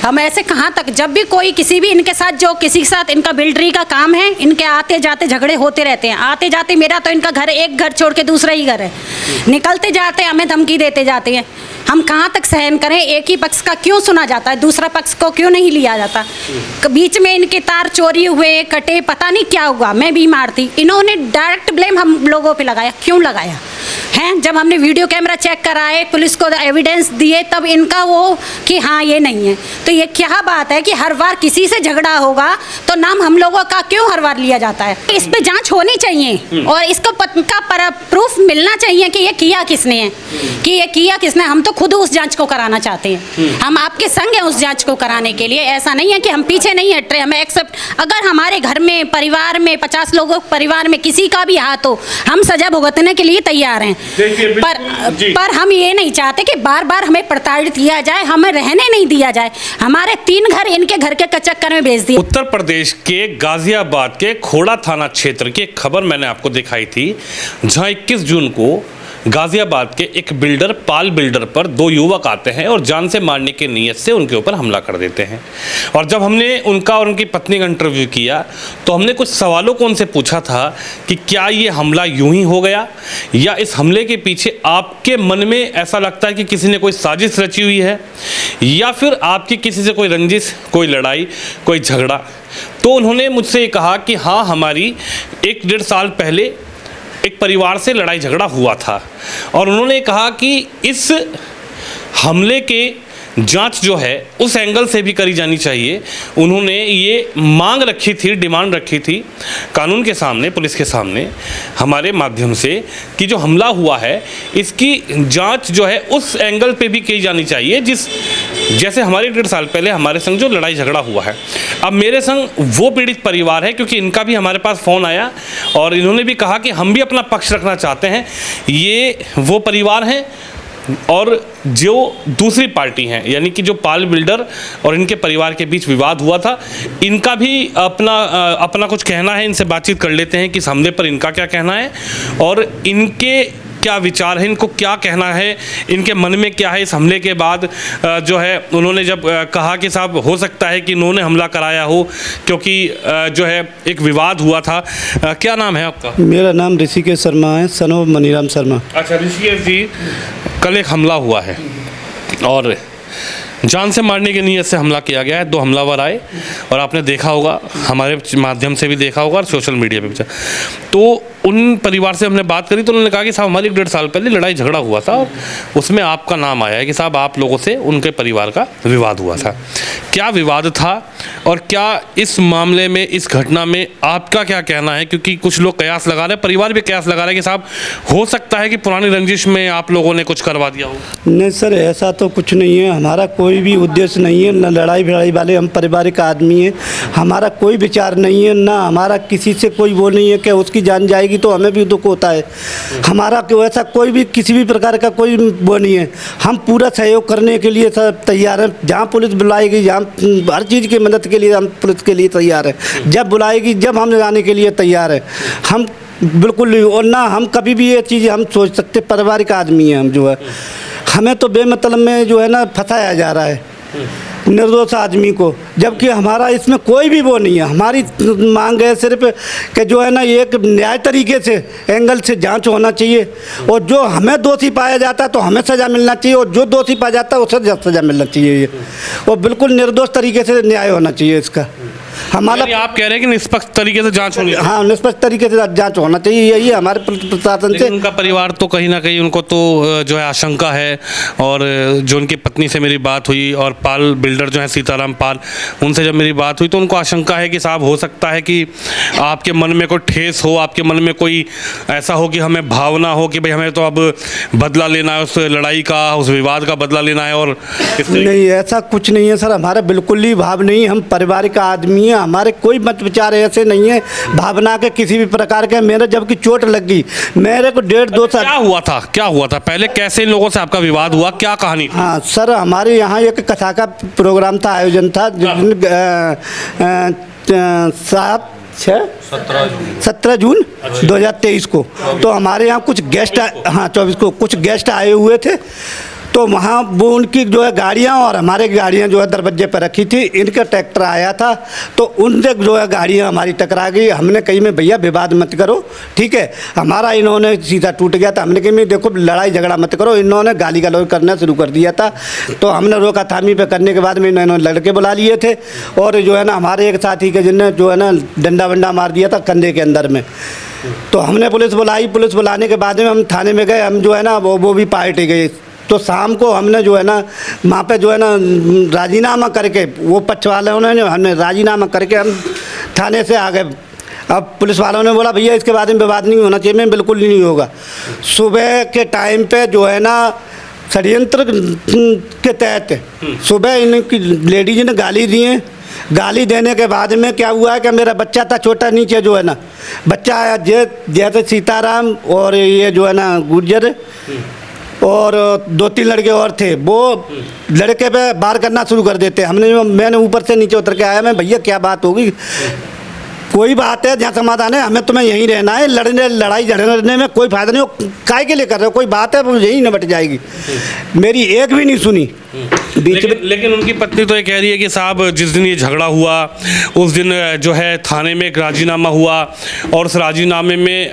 हम ऐसे कहाँ तक, जब भी कोई किसी भी इनके साथ, जो किसी के साथ इनका बिल्डरी का काम है, इनके आते जाते झगड़े होते रहते हैं। आते जाते मेरा तो इनका घर, एक घर छोड़ के दूसरा ही घर है, निकलते जाते हमें धमकी देते जाते हैं। हम कहाँ तक सहन करें? एक ही पक्ष का क्यों सुना जाता है, दूसरा पक्ष को क्यों नहीं लिया जाता? बीच में इनके तार चोरी हुए, कटे, पता नहीं क्या हुआ, मैं बीमार थी, इन्होंने डायरेक्ट ब्लेम हम लोगों पे लगाया। क्यों लगाया हैं? जब हमने वीडियो कैमरा चेक कराए, पुलिस को एविडेंस दिए, तब इनका वो कि हाँ ये नहीं है। तो ये क्या बात है कि हर बार किसी से झगड़ा होगा तो नाम हम लोगों का क्यों हर बार लिया जाता है? इस पे जांच होनी चाहिए और इसको का प्रूफ मिलना चाहिए कि ये किया किसने है, कि ये किया किसने। हम तो खुद उस जांच को कराना चाहते हैं, हम आपके संग हैं उस जांच को कराने के लिए। ऐसा नहीं है कि हम पीछे नहीं हट रहे, हमें एक्सेप्ट, अगर हमारे घर में, परिवार में 50 लोगों परिवार में किसी का भी हाथ हो, हम सजा भुगतने के लिए तैयार हैं। पर हम ये नहीं चाहते कि बार बार हमें प्रताड़ित किया जाए, हमें रहने नहीं दिया जाए। हमारे 3 घर इनके घर के चक्कर में भेज दिए। उत्तर प्रदेश के गाजियाबाद के खोड़ा थाना क्षेत्र की एक खबर मैंने आपको दिखाई थी, जहां 21 जून को गाजियाबाद के एक बिल्डर, पाल बिल्डर पर 2 युवक आते हैं और जान से मारने की नीयत से उनके ऊपर हमला कर देते हैं। और जब हमने उनका और उनकी पत्नी का इंटरव्यू किया तो हमने कुछ सवालों को उनसे पूछा था कि क्या ये हमला यूं ही हो गया, या इस हमले के पीछे आपके मन में ऐसा लगता है कि किसी ने कोई साजिश रची हुई है, या फिर आपकी किसी से कोई रंजिश, कोई लड़ाई, कोई झगड़ा। तो उन्होंने मुझसे ये कहा कि हाँ, हमारी 1-1.5 साल पहले एक परिवार से लड़ाई झगड़ा हुआ था, और उन्होंने कहा कि इस हमले के जांच जो है उस एंगल से भी करी जानी चाहिए। उन्होंने ये मांग रखी थी, डिमांड रखी थी कानून के सामने, पुलिस के सामने, हमारे माध्यम से, कि जो हमला हुआ है इसकी जांच जो है उस एंगल पे भी की जानी चाहिए, जैसे हमारे 1.5 साल पहले हमारे संग जो लड़ाई झगड़ा हुआ है। अब मेरे संग वो पीड़ित परिवार है, क्योंकि इनका भी हमारे पास फ़ोन आया और इन्होंने भी कहा कि हम भी अपना पक्ष रखना चाहते हैं। ये वो परिवार हैं और जो दूसरी पार्टी हैं, यानी कि जो पाल बिल्डर और इनके परिवार के बीच विवाद हुआ था, इनका भी अपना कुछ कहना है। इनसे बातचीत कर लेते हैं कि इस हमले पर इनका क्या कहना है और इनके क्या विचार है, इनको क्या कहना है, इनके मन में क्या है इस हमले के बाद। जो है उन्होंने जब कहा कि साहब हो सकता है कि इन्होंने हमला कराया हो, क्योंकि जो है एक विवाद हुआ था। क्या नाम है आपका? मेरा नाम ऋषिकेश शर्मा है, सन ऑफ मनीराम शर्मा। अच्छा ऋषिकेश जी, कल एक हमला हुआ है और जान से मारने की नीयत से हमला किया गया है। 2 हमलावर आए और आपने देखा होगा, हमारे माध्यम से भी देखा होगा और सोशल मीडिया पे भी। तो उन परिवार से हमने बात करी तो उन्होंने कहा कि साहब हमारी 1.5 साल पहले लड़ाई झगड़ा हुआ था और उसमें आपका नाम आया है कि साहब आप लोगों से उनके परिवार का विवाद हुआ था। क्या विवाद था और क्या इस मामले में, इस घटना में आपका क्या कहना है? क्योंकि कुछ लोग कयास लगा रहे हैं, परिवार भी कयास लगा रहा है कि साहब हो सकता है कि पुरानी रंजिश में आप लोगों ने कुछ करवा दिया हो। नहीं सर, ऐसा तो कुछ नहीं है, हमारा कोई भी उद्देश्य नहीं है, न लड़ाई भिड़ाई वाले हम पारिवारिक आदमी हैं, हमारा कोई विचार नहीं है, ना हमारा किसी से कोई वो नहीं है कि उसकी जान जाएगी तो हमें भी दुख होता है। हमारा ऐसा कोई भी किसी भी प्रकार का कोई वो नहीं है, हम पूरा सहयोग करने के लिए सब तैयार हैं। जहाँ पुलिस बुलाएगी, जहाँ हर चीज़ की मदद के लिए हम पुलिस के लिए तैयार हैं, जब बुलाएगी जब हम जाने के लिए तैयार हैं। हम बिल्कुल नहीं, और ना हम कभी भी ये चीज़ हम सोच सकते, पारिवारिक आदमी हैं हम, जो है हमें तो बेमतलब में जो है ना फंसाया जा रहा है निर्दोष आदमी को, जबकि हमारा इसमें कोई भी वो नहीं है। हमारी मांग है सिर्फ कि जो है ना एक न्याय तरीके से एंगल से जांच होना चाहिए, और जो हमें दोषी पाया जाता है तो हमें सज़ा मिलना चाहिए, और जो दोषी पाया जाता है उसे सज़ा मिलना चाहिए, और बिल्कुल निर्दोष तरीके से न्याय होना चाहिए इसका। हमारा आप कह रहे हैं कि निष्पक्ष तरीके से जांच होनी चाहिए? हाँ, निष्पक्ष तरीके से जांच होना चाहिए, यही हमारे प्रशासन से। उनका परिवार तो कहीं ना कहीं उनको तो जो है आशंका है, और जो उनकी पत्नी से मेरी बात हुई और पाल बिल्डर जो है सीताराम पाल, उनसे जब मेरी बात हुई तो उनको आशंका है कि साहब हो सकता है कि आपके मन में कोई ठेस हो, आपके मन में कोई ऐसा हो कि हमें भावना हो कि भाई हमें तो अब बदला लेना है, उस लड़ाई का, उस विवाद का बदला लेना है। और नहीं, ऐसा कुछ नहीं है सर, हमारा बिल्कुल ही भाव नहीं, हम पारिवारिक आदमी हैं, हमारे कोई मत विचार ऐसे नहीं है भावना के किसी भी प्रकार के। मेरे जबकि चोट लग गई, मेरे को 1.5-2 साल। क्या हुआ था पहले, कैसे इन लोगों से आपका विवाद हुआ, क्या कहानी? हाँ सर, हमारे यहाँ एक कथा का प्रोग्राम था, आयोजन था, 17 जून 2023 को। तो हमारे यहाँ कुछ गेस्ट, हाँ 24 को कुछ गेस्ट आए हुए थे। तो वहाँ वो उनकी जो है गाड़ियाँ और हमारे गाड़ियाँ जो है दरवाजे पर रखी थी। इनका ट्रैक्टर आया था तो उनसे जो है गाड़ियाँ हमारी टकरा गई। हमने कही में भैया विवाद मत करो, ठीक है। हमारा इन्होंने सीधा टूट गया था। हमने कही में देखो लड़ाई झगड़ा मत करो। इन्होंने गाली गलौज करना शुरू कर दिया था। तो हमने रोका थामी पे करने के बाद में इन्होंने लड़के बुला लिए थे और जो है ना हमारे एक साथी के जिनने जो है ना डंडा वंडा मार दिया था कंधे के अंदर में। तो हमने पुलिस बुलाई। पुलिस बुलाने के बाद में हम थाने में गए। हम जो है ना वो भी पार्टी गए। तो शाम को हमने जो है ना वहाँ पे जो है ना राजीनामा करके वो पक्ष वालों ने हमने राजीनामा करके हम थाने से आ गए। अब पुलिस वालों ने बोला भैया इसके बारे में विवाद नहीं होना चाहिए। मैं बिल्कुल नहीं होगा। सुबह के टाइम पे जो है ना षड्यंत्र के तहत सुबह इनकी लेडीज ने गाली दी है। गाली देने के बाद में क्या हुआ है कि मेरा बच्चा था छोटा नीचे जो है ना बच्चा आया जैसे सीताराम और ये जो है ना गुर्जर और 2-3 लड़के और थे। वो लड़के पे वार करना शुरू कर देते। मैंने ऊपर से नीचे उतर के आया। मैं भैया क्या बात होगी? कोई बात है जहाँ समाधान है, हमें तुम्हें यहीं रहना है। लड़ाई झगड़ने में कोई फायदा नहीं हो। काय के लिए कर रहे हो? कोई बात है वो यहीं निपट जाएगी। मेरी एक भी नहीं सुनी। लेकिन उनकी पत्नी तो ये कह रही है कि साहब जिस दिन ये झगड़ा हुआ उस दिन जो है थाने में एक राजीनामा हुआ और उस राजीनामे में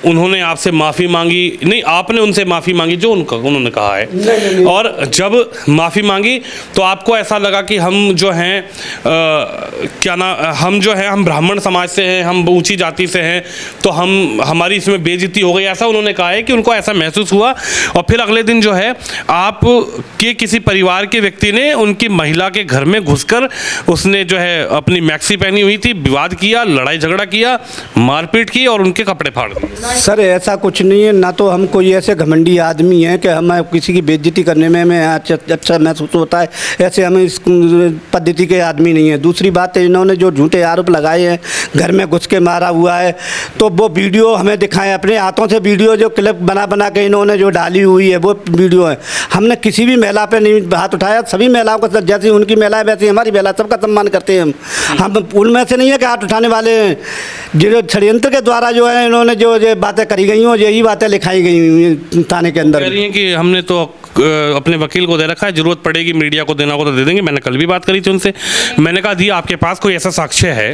उन्होंने आपसे माफ़ी मांगी। नहीं, आपने उनसे माफ़ी मांगी जो उन्होंने कहा है। नहीं। और जब माफ़ी मांगी तो आपको ऐसा लगा कि हम जो हैं हम जो है हम ब्राह्मण समाज से हैं, हम ऊंची जाति से हैं, तो हमारी इसमें बेइज्जती हो गई, ऐसा उन्होंने कहा है कि उनको ऐसा महसूस हुआ। और फिर अगले दिन जो है आप के किसी परिवार के व्यक्ति ने उनकी महिला के घर में घुसकर उसने जो है अपनी मैक्सी पहनी हुई थी, विवाद किया, लड़ाई झगड़ा किया, मारपीट की और उनके कपड़े फाड़ दिए। सर ऐसा कुछ नहीं है। ना तो हम कोई ऐसे घमंडी आदमी हैं कि हमें किसी की बेइज्जती करने में हमें अच्छा महसूस होता है। ऐसे हमें इस पद्धति के आदमी नहीं है। दूसरी बात है इन्होंने जो झूठे आरोप लगाए हैं घर में घुस के मारा हुआ है, तो वो वीडियो हमें दिखाएं अपने हाथों से। वीडियो जो क्लिप बना के इन्होंने जो डाली हुई है वो वीडियो है। हमने किसी भी महिला पे नहीं हाथ उठाया। सभी महिलाओं का जैसी उनकी महिला है वैसी हमारी महिला, सबका सम्मान करते हैं हम उनमें से नहीं है कि हाथ उठाने वाले जो षड्यंत्र के द्वारा जो है इन्होंने जो बातें करी गई हो यही बातें लिखाई गई हुई थाने के अंदर। कह रही हैं कि हमने तो अपने वकील को दे रखा है, जरूरत पड़ेगी मीडिया को देना हो तो दे देंगे। मैंने कल भी बात करी थी उनसे। मैंने कहा दी आपके पास कोई ऐसा साक्ष्य है?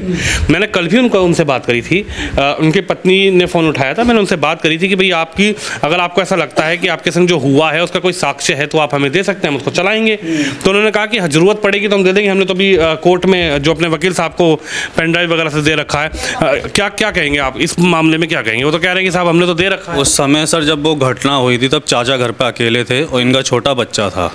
मैंने कल भी उनसे बात करी थी। उनकी पत्नी ने फ़ोन उठाया था। मैंने उनसे बात करी थी कि भाई अगर आपको ऐसा लगता है कि आपके संग जो हुआ है उसका कोई साक्ष्य है तो आप हमें दे सकते हैं, हम उसको चलाएंगे। तो उन्होंने कहा कि ज़रूरत पड़ेगी तो हम दे देंगे। हमने तो अभी कोर्ट में जो अपने वकील साहब को पेन ड्राइव वगैरह से दे रखा है। क्या कहेंगे आप इस मामले में? क्या कहेंगे? वो तो कह रहे हैं कि साहब हमने तो दे रखा है। उस समय सर जब वो घटना हुई थी तब चाचा घर पे अकेले थे और इनका छोटा बच्चा था,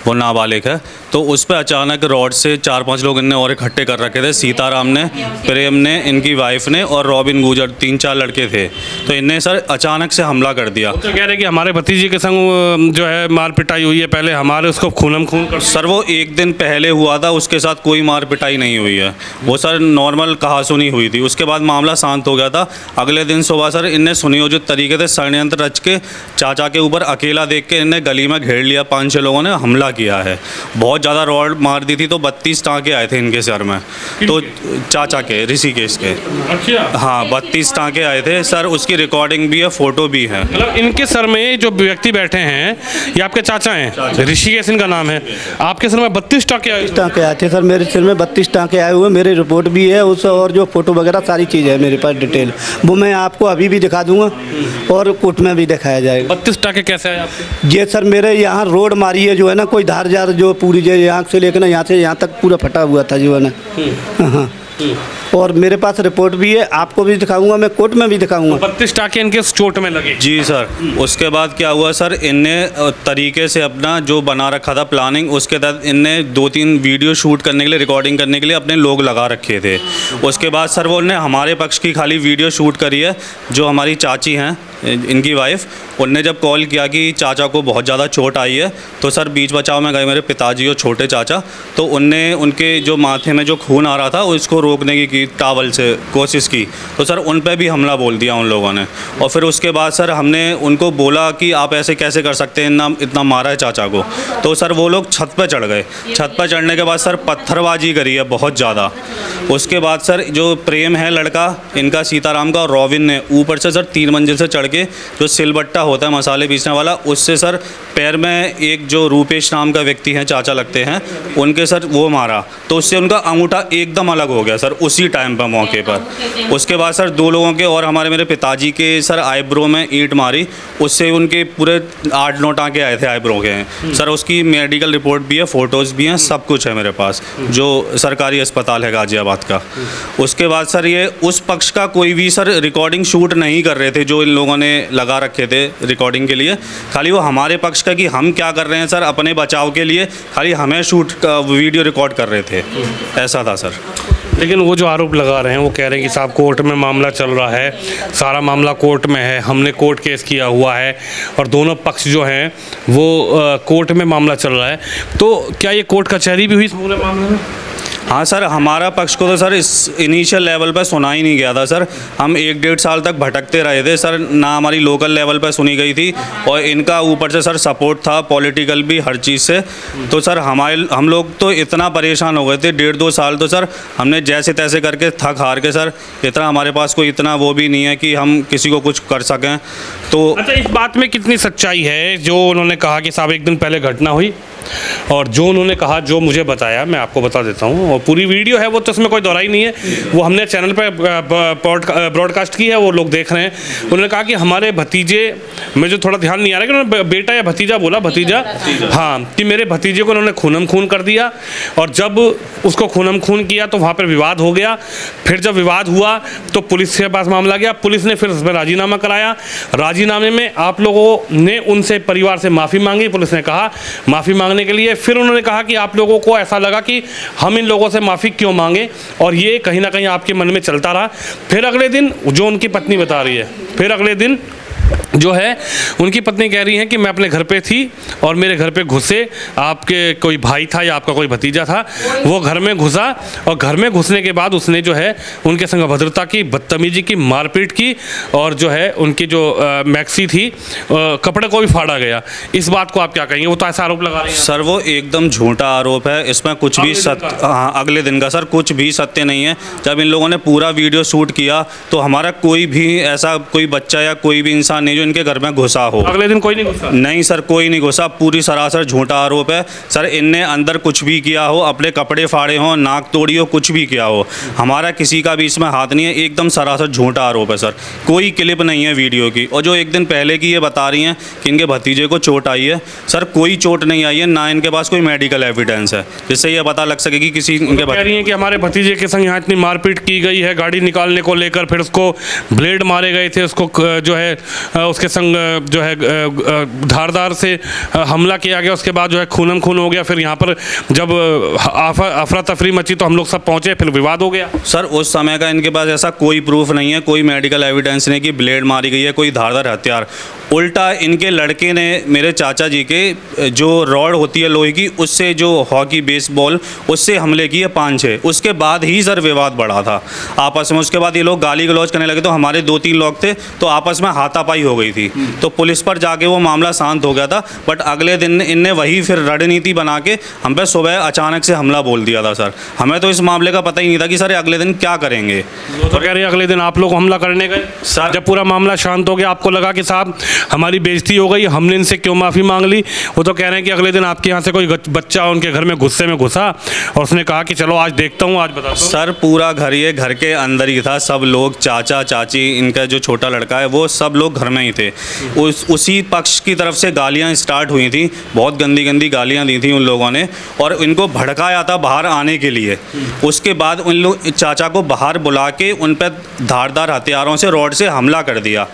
वो नाबालिग है। तो उस पर अचानक रॉड से 4-5 लोग इनने और इकट्ठे कर रखे थे। सीताराम ने, प्रेम ने, इनकी वाइफ ने और रॉबिन गुजर, 3-4 लड़के थे। तो इनने सर अचानक से हमला कर दिया। तो कह रहे हैं कि हमारे भतीजे के संग जो है मार पिटाई हुई है, पहले हमारे उसको खूनम खून कर। सर वो एक दिन पहले हुआ था, उसके साथ कोई मार पिटाई नहीं हुई है। वो सर नॉर्मल कहासुनी हुई थी। उसके बाद मामला शांत हो गया था। अगले दिन सुबह सर इनने सुनियोजित तरीके से षड्यंत्र रच के चाचा के ऊपर अकेला देख के इनने गली में घेर लिया। 5-6 लोगों ने हमला किया है। बहुत ज़्यादा रॉड मार दी थी। तो 32 टाँके आए थे इनके सर में। तो चाचा के, ऋषिकेश के। अच्छा। हाँ 32 टाँके आए थे सर। उसकी रिकॉर्डिंग भी है, फ़ोटो भी है। मतलब इनके सर में जो व्यक्ति बैठे हैं ये आपके चाचा हैं, ऋषिकेश इनका नाम है। आपके सर में 32 टाँके आए? 32 टाँके आए थे सर मेरे सिर में। 32 टाँके आए हुए। मेरी रिपोर्ट भी है उस और जो फोटो वगैरह सारी चीज़ है मेरे पास डिटेल। वो मैं आपको अभी भी दिखा दूंगा और कोर्ट में भी दिखाया जाएगा। 32 टाँके कैसे आए आपके? ये सर मेरे यहाँ रोड मारी है जो है ना, कोई धार जो पूरी जो यहाँ से लेकर ना यहाँ से यहाँ तक पूरा फटा हुआ था जो है ना। हाँ और मेरे पास रिपोर्ट भी है, आपको भी दिखाऊंगा, मैं कोर्ट में भी दिखाऊंगा। 32 टाँके इनके चोट में लगे? जी सर। उसके बाद क्या हुआ सर, इनने तरीके से अपना जो बना रखा था प्लानिंग, उसके तहत इनने 2-3 वीडियो शूट करने के लिए, रिकॉर्डिंग करने के लिए अपने लोग लगा रखे थे। उसके बाद सर वो ने हमारे पक्ष की खाली वीडियो शूट करी है। जो हमारी चाची हैं, इनकी वाइफ, उनने जब कॉल किया कि चाचा को बहुत ज़्यादा चोट आई है, तो सर बीच बचाव में गए मेरे पिताजी और छोटे चाचा। तो उनने उनके जो माथे में जो खून आ रहा था उसको रोकने की टावल से कोशिश की। तो सर उन पे भी हमला बोल दिया उन लोगों ने। और फिर उसके बाद सर हमने उनको बोला कि आप ऐसे कैसे कर सकते हैं, इतना मारा है चाचा को। तो सर वो लोग छत पे चढ़ गए। छत पे चढ़ने के बाद सर पत्थरबाजी करी है बहुत ज़्यादा। उसके बाद सर जो प्रेम है लड़का इनका सीताराम का और रॉबिन ने ऊपर से सर 3 मंजिल से चढ़ के जो सिलबट्टा होता है मसाले पीसने वाला, उससे सर पैर में एक जो रूपेश नाम का व्यक्ति हैं, चाचा लगते हैं, उनके सर वो मारा, तो उससे उनका अंगूठा एकदम अलग हो गया सर उसी टाइम पर मौके पर। उसके बाद सर 2 लोगों के और मेरे पिताजी के सर आईब्रो में ईंट मारी, उससे उनके पूरे 8-9 टाँके आए थे आईब्रो के सर। उसकी मेडिकल रिपोर्ट भी है, फ़ोटोज़ भी हैं, सब कुछ है मेरे पास, जो सरकारी अस्पताल है गाज़ियाबाद का। उसके बाद सर ये उस पक्ष का कोई भी सर रिकॉर्डिंग शूट नहीं कर रहे थे जो इन लोगों ने लगा रखे थे रिकॉर्डिंग के लिए, खाली वो हमारे पक्ष का कि हम क्या कर रहे हैं सर अपने बचाव के लिए, खाली हमें शूट का वीडियो रिकॉर्ड कर रहे थे, ऐसा था सर। लेकिन वो जो आरोप लगा रहे हैं वो कह रहे हैं कि साहब कोर्ट में मामला चल रहा है, सारा मामला कोर्ट में है, हमने कोर्ट केस किया हुआ है और दोनों पक्ष जो हैं वो कोर्ट में मामला चल रहा है। तो क्या ये कोर्ट कचहरी भी हुई इस पूरे मामले में? हाँ सर, हमारा पक्ष को तो सर इस इनिशियल लेवल पर सुना ही नहीं गया था सर। हम 1-1.5 साल तक भटकते रहे थे सर, ना हमारी लोकल लेवल पर सुनी गई थी और इनका ऊपर से सर सपोर्ट था पॉलिटिकल भी हर चीज़ से। तो सर हम लोग तो इतना परेशान हो गए थे 1.5-2 साल, तो सर हमने जैसे तैसे करके थक हार के सर, इतना हमारे पास कोई इतना वो भी नहीं है कि हम किसी को कुछ कर सकें। तो अच्छा, इस बात में कितनी सच्चाई है जो उन्होंने कहा कि साहब 1 दिन पहले घटना हुई और जो उन्होंने कहा, जो मुझे बताया, मैं आपको बता देता हूँ और पूरी वीडियो है वो, तो उसमें कोई दोहराई नहीं है, वो हमने चैनल पे ब्रॉडकास्ट की है, वो लोग देख रहे हैं। उन्होंने कहा कि हमारे भतीजे, मुझे थोड़ा ध्यान नहीं आ रहा कि उन्होंने बेटा या भतीजा बोला, भतीजा, हाँ, कि मेरे भतीजे को उन्होंने खूनम खून कर दिया और जब उसको खूनम खून किया तो वहाँ पर विवाद हो गया। फिर जब विवाद हुआ तो पुलिस के पास मामला गया, पुलिस ने फिर उसमें राजीनामा कराया। राजीनामे में आप लोगों ने उनसे परिवार से माफ़ी मांगी, पुलिस ने कहा माफ़ी मांगने के लिए, फिर उन्होंने कहा कि आप लोगों को ऐसा लगा कि हम इन लोगों से माफ़ी क्यों मांगे और ये कहीं ना कहीं आपके मन में चलता रहा। फिर अगले दिन जो उनकी पत्नी बता रही है, फिर अगले दिन जो है उनकी पत्नी कह रही है कि मैं अपने घर पे थी और मेरे घर पे घुसे, आपके कोई भाई था या आपका कोई भतीजा था, वो घर में घुसा और घर में घुसने के बाद उसने जो है उनके संग अभद्रता की, बदतमीजी की, मारपीट की और जो है उनकी जो मैक्सी थी, कपड़े को भी फाड़ा गया। इस बात को आप क्या कहेंगे? वो तो ऐसा आरोप लगा रहे हैं सर, वो एकदम झूठा आरोप है, इसमें कुछ भी सत्य, हाँ, अगले दिन का सर कुछ भी सत्य नहीं है। जब इन लोगों ने पूरा वीडियो शूट किया तो हमारा कोई भी ऐसा कोई बच्चा या कोई भी इंसान नहीं जो इनके घर में घुसा हो। अगले दिन कोई नहीं घुसा? नहीं सर, कोई नहीं घुसा, पूरी सरासर झूठा आरोप है सर। इनने अंदर कुछ भी किया हो, अपने कपड़े फाड़े हो, नाक तोड़ी हो, कुछ भी किया हो, हमारा किसी का भी इसमें हाथ नहीं है, एकदम सरासर झूठा आरोप है सर। कोई क्लिप नहीं है वीडियो की। और जो 1 दिन पहले की ये बता रही हैं कि इनके भतीजे को चोट आई है, सर कोई चोट नहीं आई है, ना इनके पास कोई मेडिकल एविडेंस है जिससे ये पता लग सके कि किसी इनके कह रही हैं कि हमारे भतीजे के संग यहाँ इतनी मारपीट की गई है, गाड़ी निकालने को लेकर, फिर उसको ब्लेड मारे गए थे, उसको जो है उसके संग जो है धारदार से हमला किया गया, उसके बाद जो है खूनम खून हो गया। फिर यहाँ पर जब अफरा तफरी मची तो हम लोग सब पहुँचे, फिर विवाद हो गया। सर उस समय का इनके पास ऐसा कोई प्रूफ नहीं है, कोई मेडिकल एविडेंस नहीं कि ब्लेड मारी गई है, कोई धारदार हथियार। उल्टा इनके लड़के ने मेरे चाचा जी के जो रॉड होती है लोहे की, उससे जो हॉकी बेसबॉल उससे हमले किए 5-6, उसके बाद ही सर विवाद बढ़ा था आपस में। उसके बाद ये लोग गाली गलौज करने लगे तो हमारे 2-3 लोग थे तो आपस में हाथापाई हो गई थी, तो पुलिस पर जाके वो मामला शांत हो गया था। बट अगले दिन इनने वही फिर रणनीति बना के हम पे सुबह अचानक से हमला बोल दिया था सर। हमें तो इस मामले का पता ही नहीं था कि सर अगले दिन क्या करेंगे। तो कह रहे हैं अगले दिन आप लोग हमला करने गए सर। जब पूरा मामला शांत हो गया आपको लगा कि साहब हमारी बेइज्जती हो गई, हमने इनसे क्यों माफ़ी मांग ली? वो तो कह रहे हैं कि अगले दिन आपके यहाँ से कोई बच्चा उनके घर में गुस्से में घुसा और उसने कहा कि चलो आज देखता हूँ, आज बता। सर पूरा घर ये घर के अंदर ही था, सब लोग, चाचा चाची, इनका जो छोटा लड़का है वो सब लोग घर में ही थे। उसी पक्ष की तरफ से गालियाँ स्टार्ट हुई थी, बहुत गंदी गंदी गालियाँ दी थी उन लोगों ने और इनको भड़काया था बाहर आने के लिए। उसके बाद उन लोग चाचा को बाहर बुला के उन पर धारदार हथियारों से, रॉड से हमला कर दिया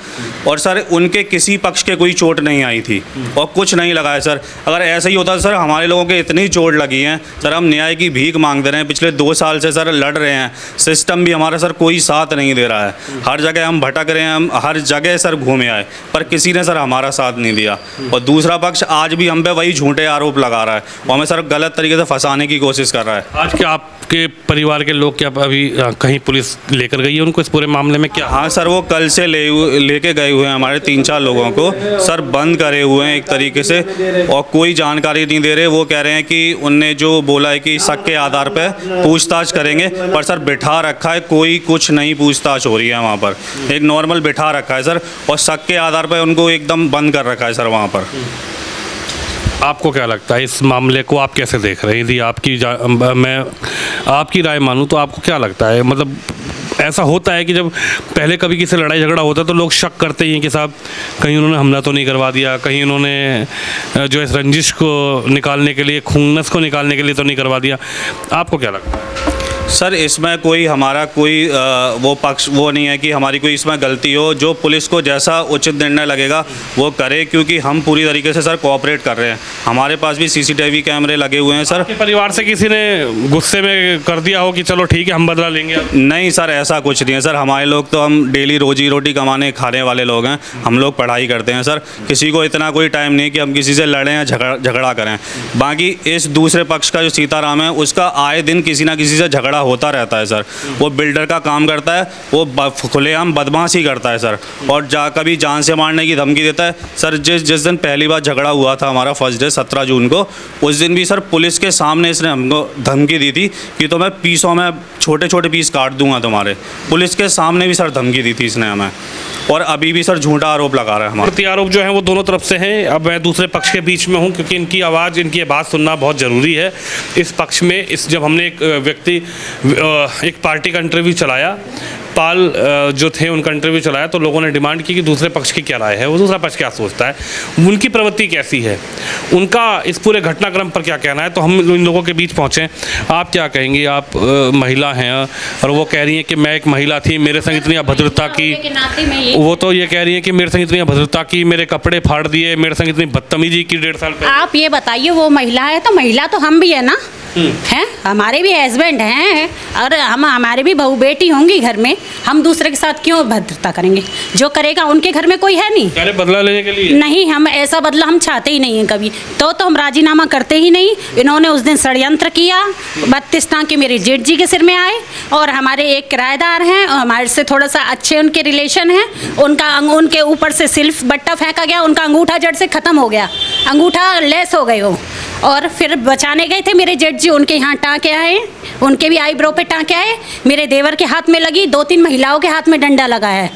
और सर उनके किसी पक्ष के कोई चोट नहीं आई थी और कुछ नहीं लगा है सर। अगर ऐसा ही होता सर, हमारे लोगों के इतनी चोट लगी है सर, हम न्याय की भीख मांगते रहे हैं, पिछले 2 साल से सर लड़ रहे हैं, सिस्टम भी हमारा सर कोई साथ नहीं दे रहा है, हर जगह हम भटक रहे हैं, हम हर जगह सर घूमे आए जाए, पर किसी ने सर हमारा साथ नहीं दिया। और दूसरा पक्ष आज भी हम पे वही झूठे आरोप लगा रहा है और हमें सर गलत तरीके से फंसाने की कोशिश कर रहा है। आज क्या आपके परिवार के लोग क्या अभी कहीं पुलिस लेकर गई है उनको इस पूरे मामले में क्या? हाँ सर, वो कल से लेके गए हुए हैं हमारे 3-4 लोगों को सर, बंद करे हुए हैं एक तरीके से, और कोई जानकारी नहीं दे रहे। वो कह रहे हैं कि उनने जो बोला है कि शक के आधार पर पूछताछ करेंगे, पर सर बिठा रखा है, कोई कुछ नहीं पूछताछ हो रही है वहाँ पर। एक नॉर्मल बिठा रखा है सर, और शक के आधार पर उनको एकदम बंद कर रखा है सर वहाँ पर। आपको क्या लगता है इस मामले को, आप कैसे देख रहे हैं? यदि मैं आपकी राय मानूं तो आपको क्या लगता है? मतलब ऐसा होता है कि जब पहले कभी किसी लड़ाई झगड़ा होता है तो लोग शक करते ही हैं कि साहब कहीं उन्होंने हमला तो नहीं करवा दिया, कहीं उन्होंने जो इस रंजिश को निकालने के लिए, खुन्नस को निकालने के लिए तो नहीं करवा दिया। आपको क्या लगता है? सर इसमें कोई हमारा कोई वो पक्ष वो नहीं है कि हमारी कोई इसमें गलती हो। जो पुलिस को जैसा उचित निर्णय लगेगा वो करे, क्योंकि हम पूरी तरीके से सर कोऑपरेट कर रहे हैं। हमारे पास भी CCTV कैमरे लगे हुए हैं सर। आपके परिवार से किसी ने गुस्से में कर दिया हो कि चलो ठीक है हम बदला लेंगे? नहीं सर, ऐसा कुछ नहीं है सर। हमारे लोग तो हम डेली रोजी रोटी कमाने खाने वाले लोग हैं, हम लोग पढ़ाई करते हैं सर। किसी को इतना कोई टाइम नहीं कि हम किसी से लड़ें या झगड़ा करें। बाकी इस दूसरे पक्ष का जो सीताराम है उसका आए दिन किसी ना किसी से झगड़ा होता रहता है सर। वो बिल्डर का काम करता है, वो खुलेआम बदमाशी करता है सर, और कभी जान से मारने की धमकी देता है सर। जिस दिन पहली बार झगड़ा हुआ था हमारा फर्स्ट डे 17 जून को, उस दिन भी सर पुलिस के सामने इसने हमको धमकी दी थी कि तो मैं पीसों में छोटे छोटे पीस काट दूंगा तुम्हारे। पुलिस के सामने भी सर धमकी दी थी इसने हमें, और अभी भी सर झूठा आरोप लगा रहा है हमारा। आरोप जो है वो दोनों तरफ से हैं। अब मैं दूसरे पक्ष के बीच में हूँ क्योंकि इनकी आवाज़, इनकी बात सुनना बहुत ज़रूरी है। इस पक्ष में जब हमने एक पार्टी का इंटरव्यू चलाया, पाल जो थे उनका इंटरव्यू चलाया, तो लोगों ने डिमांड की कि दूसरे पक्ष की क्या राय है, वो दूसरा पक्ष क्या सोचता है, उनकी प्रवृत्ति कैसी है, उनका इस पूरे घटनाक्रम पर क्या कहना है। तो हम इन लोगों के बीच पहुँचे। आप क्या कहेंगी? आप महिला हैं और वो कह रही हैं कि मैं एक महिला थी, मेरे संग इतनी अभद्रता की। वो तो ये कह रही है कि मेरे संग इतनी अभद्रता की, मेरे कपड़े फाड़ दिए, मेरे संग इतनी बदतमीजी की 1.5 साल पहले। आप ये बताइए, वो महिला है तो महिला तो हम भी है ना, हैं? हमारे भी हस्बैंड हैं और हमारे भी बहू बेटी होंगी घर में। हम दूसरे के साथ क्यों भद्रता करेंगे? जो करेगा उनके घर में कोई है नहीं। अरे बदला लेने के लिए नहीं, हम ऐसा बदला हम चाहते ही नहीं हैं कभी। तो हम राजीनामा करते ही नहीं। इन्होंने उस दिन षड्यंत्र किया। 32 टाँके मेरे जेठ जी के सिर में आए, और हमारे एक किराएदार हैं और हमारे से थोड़ा सा अच्छे उनके रिलेशन हैं, उनके ऊपर से सिल्फ बट्टा फेंका गया, उनका अंगूठा जड़ से ख़त्म हो गया, अंगूठा लेस हो गए वो। और फिर बचाने गए थे मेरे जेठ जी, उनके यहाँ टाँके आए, उनके भी आईब्रो पे टाँके आए, मेरे देवर के हाथ में लगी, 2-3 महिलाओं के हाथ में डंडा लगा है।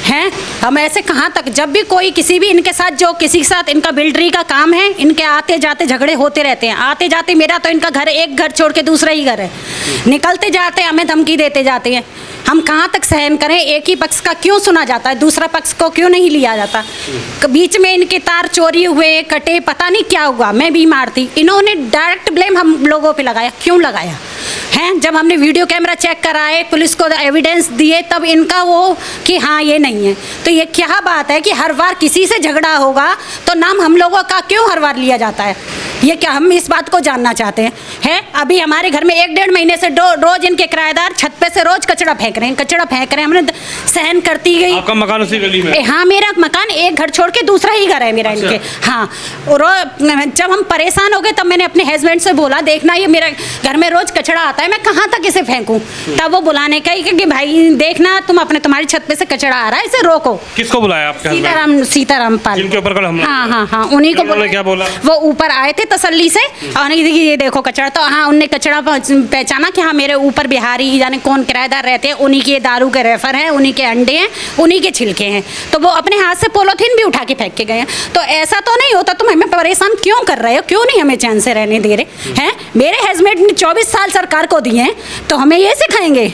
हैं? हम ऐसे कहाँ तक? जब भी कोई किसी भी इनके साथ, जो किसी के साथ इनका बिल्डरी का काम है, इनके आते जाते झगड़े होते रहते हैं। आते जाते मेरा तो इनका घर, एक घर छोड़ के दूसरा ही घर है। निकलते जाते हमें धमकी देते जाते हैं। हम कहाँ तक सहन करें? एक ही पक्ष का क्यों सुना जाता है, दूसरा पक्ष को क्यों नहीं लिया जाता? बीच में इनके तार चोरी हुए, कटे, पता नहीं क्या हुआ, मैं बीमार थी, इन्होंने डायरेक्ट ब्लेम हम लोगों पे लगाया। क्यों लगाया हैं? जब हमने वीडियो कैमरा चेक कराए, पुलिस को एविडेंस दिए, तब इनका वो कि हाँ ये नहीं है। तो ये क्या बात है कि हर बार किसी से झगड़ा होगा तो नाम हम लोगों का क्यों हर बार लिया जाता है? ये क्या, हम इस बात को जानना चाहते हैं। है अभी हमारे घर में 1-1.5 महीने से रोज इनके किराएदार छत पे से रोज कचरा फेंक रहे हैं, हमने सहन करती गई। आपका मकान उसी गली में? हाँ, मेरा मकान एक घर छोड़ के दूसरा ही घर है मेरा। अच्छा। इनके हाँ, जब हम परेशान हो गए तब मैंने अपने हस्बैंड से बोला, देखना ये मेरे घर में रोज कचरा आता है, मैं कहाँ तक इसे फेंकूं? तब वो बुलाने का कि भाई देखना, तुम्हारी छत पे से कचरा आ रहा है, इसे रोको। किसको बुलाया आपके? सीताराम पाल, जिनके ऊपर कल हमला। हाँ, उन्हीं को। क्या बोला? वो ऊपर आए थे तसल्ली से, और ये देखो कचरा। तो हाँ, उनने कचरा पहचाना कि हाँ मेरे ऊपर बिहारी जाने कौन किराएदार रहते हैं, उन्हीं के दारू के रेफर हैं, उन्हीं के अंडे हैं, उन्हीं के छिलके हैं। तो वो अपने हाथ से पॉलीथीन भी उठा के फेंक के गए हैं। तो ऐसा तो नहीं होता, तुम हमें परेशान क्यों कर रहे हो? क्यों नहीं हमें चैन से रहने दे रहे हैं? मेरे हस्बैंड ने 24 साल सरकार को दिए हैं, तो हमें ये सिखाएंगे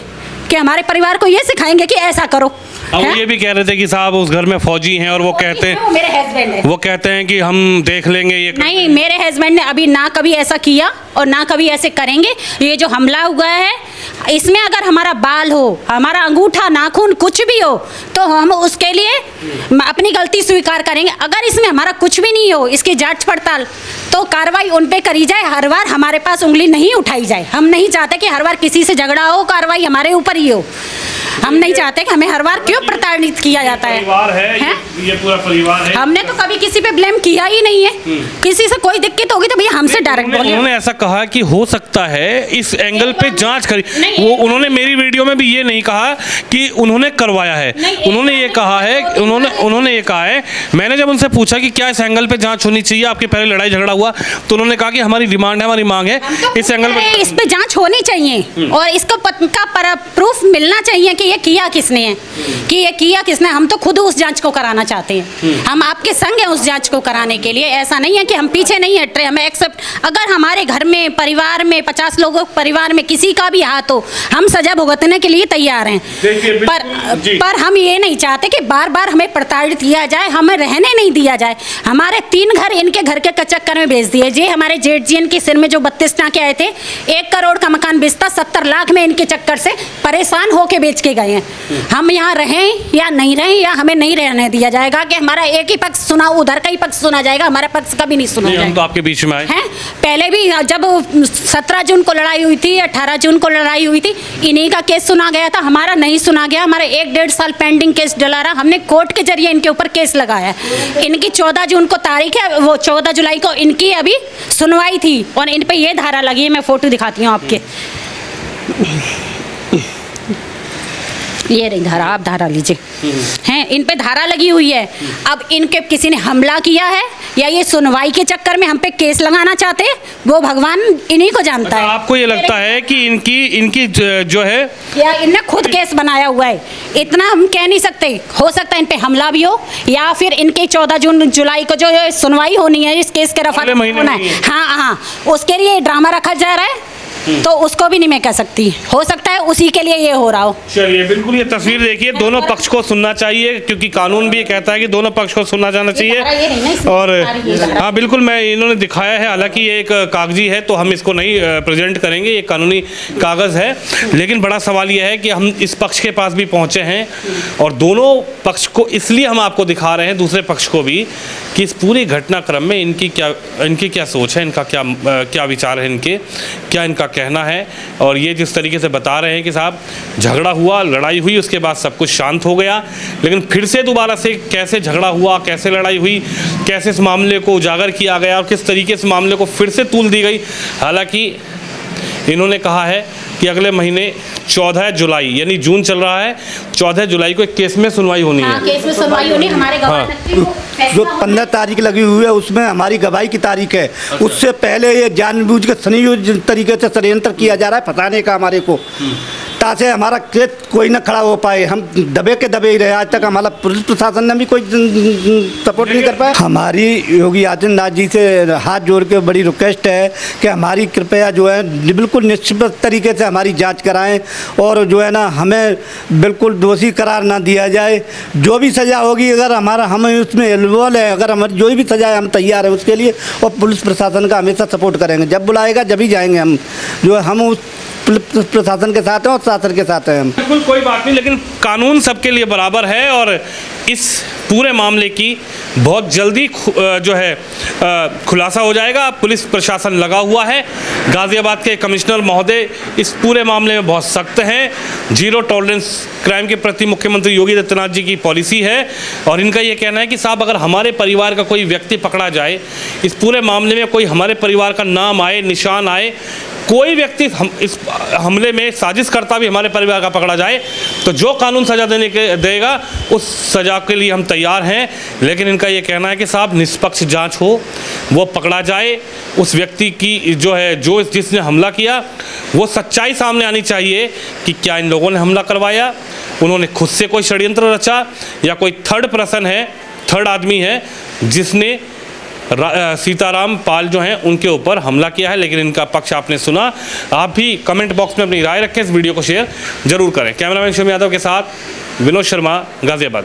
कि हमारे परिवार को ये सिखाएंगे कि ऐसा करो? वो ये भी कह रहे थे कि साहब उस घर में फौजी हैं, और वो कहते हैं, मेरे हस्बैंड है, वो कहते हैं कि हम देख लेंगे ये। नहीं, मेरे हस्बैंड ने अभी ना कभी ऐसा किया और ना कभी ऐसे करेंगे। ये जो हमला हुआ है, इसमें अगर हमारा बाल हो, हमारा अंगूठा, नाखून कुछ भी हो, तो हम उसके लिए अपनी गलती स्वीकार करेंगे। अगर इसमें हमारा कुछ भी नहीं हो, इसकी जांच पड़ताल, तो कार्रवाई उन पे करी जाए, हर बार हमारे पास उंगली नहीं उठाई जाए। हम नहीं चाहते कि हर बार किसी से झगड़ा हो, कार्रवाई हमारे ऊपर ही हो। हम नहीं चाहते कि हमें हर बार क्यों प्रताड़ित किया जाता है। परिवार है, ये पूरा परिवार है। हमने तो कभी किसी पे ब्लेम किया ही नहीं है। किसी से कोई दिक्कत होगी तो भैया हमसे डायरेक्ट बोलिए। उन्होंने ऐसा कहा कि हो सकता है इस एंगल पे जांच करी। वो उन्होंने मेरी वीडियो में भी ये नहीं कहा कि उन्होंने करवाया है। उन्होंने ये कहा है, उन्होंने ये कहा है, मैंने जब उनसे पूछा कि क्या इस एंगल पे जांच होनी चाहिए, आपके पहले लड़ाई झगड़ा हुआ, तो उन्होंने कहा कि हमारी डिमांड है, हमारी मांग है इस एंगल पे, इस पे जांच होनी चाहिए और इसका पक्का प्रूफ मिलना चाहिए कि ये किया किसने है, कि ये किया किसने। हम तो खुद उस जांच को कराना चाहते हैं। हम आपके संग हैं उस जांच को कराने के लिए। ऐसा नहीं है कि हम पीछे नहीं हट रहे, हमें एक्सेप्ट। अगर हमारे घर में, परिवार में 50 लोगों परिवार में किसी का भी हाथ हो, हम सजा भुगतने के लिए तैयार हैं। पर हम ये नहीं चाहते कि बार बार हमें प्रताड़ित किया जाए, हमें रहने नहीं दिया जाए। हमारे 3 घर इनके घर के चक्कर में भेज दिए। जे हमारे जेठ जी इनके सिर में जो 32 टाँके आए थे, 1 करोड़ का मकान बेचता 70 लाख में इनके चक्कर से परेशान होके बेच के गए हैं। हम यहाँ रहें या नहीं रहें, या हमें नहीं रहने दिया जाएगा कि हमारा एक ही पक्ष सुना, उधर का ही पक्ष सुना जाएगा, हमारा पक्ष कभी नहीं सुना जाएगा। हम तो आपके बीच में आए हैं। पहले भी जब 17 जून को लड़ाई हुई थी, 18 जून को लड़ाई हुई थी, इन्हीं का केस सुना गया था, हमारा नहीं सुना गया। हमारा 1-1.5 साल पेंडिंग केस डला रहा। हमने कोर्ट के जरिए इनके ऊपर केस लगाया है। इनकी 14 जून को तारीख है, वो 14 जुलाई को इनकी अभी सुनवाई थी और इन पे ये धारा लगी है। मैं फोटो दिखाती हूँ आपके, ये रही धारा, आप धारा लीजिए। हैं, इन पे धारा लगी हुई है। अब इनके किसी ने हमला किया है या ये सुनवाई के चक्कर में हम पे केस लगाना चाहते हैं, वो भगवान इन्हीं को जानता है। आपको ये लगता है कि इनकी जो है, या इनने खुद केस बनाया हुआ है? इतना हम कह नहीं सकते। हो सकता है इन पे हमला भी हो, या फिर इनके 14 जुलाई को जो सुनवाई होनी है इस केस के रफा होना है, हाँ, उसके लिए ड्रामा रखा जा रहा है, तो उसको भी नहीं मैं कह सकती। हो सकता है उसी के लिए ये हो रहा हो। चलिए, बिल्कुल ये तस्वीर देखिए, दोनों पक्ष को सुनना चाहिए, क्योंकि कानून भी ये कहता है कि दोनों पक्ष को सुनना जाना चाहिए। और हाँ, बिल्कुल, मैं इन्होंने दिखाया है, हालांकि ये एक कागजी है तो हम इसको नहीं प्रेजेंट करेंगे, ये कानूनी कागज़ है। लेकिन बड़ा सवाल ये है कि हम इस पक्ष के पास भी पहुँचे हैं और दोनों पक्ष को इसलिए हम आपको दिखा रहे हैं, दूसरे पक्ष को भी, कि इस पूरी घटनाक्रम में इनकी क्या सोच है, इनका क्या विचार है, क्या इनका कहना है। और ये जिस तरीके से बता रहे हैं कि साहब झगड़ा हुआ, लड़ाई हुई, उसके बाद सब कुछ शांत हो गया, लेकिन फिर से दोबारा से कैसे झगड़ा हुआ, कैसे लड़ाई हुई, कैसे इस मामले को उजागर किया गया और किस तरीके से मामले को फिर से तूल दी गई। हालांकि इन्होंने कहा है कि अगले महीने 14 जुलाई, यानी जून चल रहा है, 14 जुलाई को एक केस में सुनवाई होनी है। केस में सुनवाई होनी, हमारे जो 15 तारीख लगी हुई है उसमें हमारी गवाही की तारीख है। उससे पहले ये जानबूझ के संयोजित तरीके से षड्यंत्र किया जा रहा है फंसाने का हमारे को, ताकि हमारा केस कोई ना खड़ा हो पाए। हम दबे के दबे ही रहे। आज तक हमारा पुलिस प्रशासन ने भी कोई सपोर्ट नहीं कर पाया। हमारी योगी आदित्यनाथ जी से हाथ जोड़ के बड़ी रिक्वेस्ट है कि हमारी कृपया जो है बिल्कुल निष्पक्ष तरीके से हमारी जांच कराएं और जो है ना, हमें बिल्कुल दोषी करार ना दिया जाए। जो भी सज़ा होगी, अगर हम उसमें इन्वॉल्व है, अगर हमारी जो भी सज़ा है, हम तैयार है उसके लिए, और पुलिस प्रशासन का हमेशा सपोर्ट करेंगे। जब बुलाएगा जब ही जाएंगे हम, जो हम उस प्रशासन के साथ हैं और शासन के साथ हैं हम। बिल्कुल, कोई बात नहीं, लेकिन कानून सबके लिए बराबर है और इस पूरे मामले की बहुत जल्दी जो है खुलासा हो जाएगा। पुलिस प्रशासन लगा हुआ है। गाज़ियाबाद के कमिश्नर महोदय इस पूरे मामले में बहुत सख्त हैं। 0 टॉलरेंस क्राइम के प्रति मुख्यमंत्री योगी आदित्यनाथ जी की पॉलिसी है और इनका ये कहना है कि साहब, अगर हमारे परिवार का कोई व्यक्ति पकड़ा जाए, इस पूरे मामले में कोई हमारे परिवार का नाम आए, निशान आए, कोई व्यक्ति इस हमले में साजिश करता भी हमारे परिवार का पकड़ा जाए, तो जो कानून सज़ा देगा उस सज़ा के लिए हम तैयार हैं। लेकिन इनका ये कहना है कि साहब, निष्पक्ष जांच हो, वो पकड़ा जाए, उस व्यक्ति की जो जिसने हमला किया वो सच्चाई सामने आनी चाहिए कि क्या इन लोगों ने हमला करवाया, उन्होंने खुद से कोई षड्यंत्र रचा, या कोई थर्ड आदमी है जिसने सीताराम पाल जो हैं उनके ऊपर हमला किया है। लेकिन इनका पक्ष आपने सुना। आप भी कमेंट बॉक्स में अपनी राय रखें, इस वीडियो को शेयर जरूर करें। कैमरामैन शोम यादव के साथ विनोद शर्मा, गाज़ियाबाद।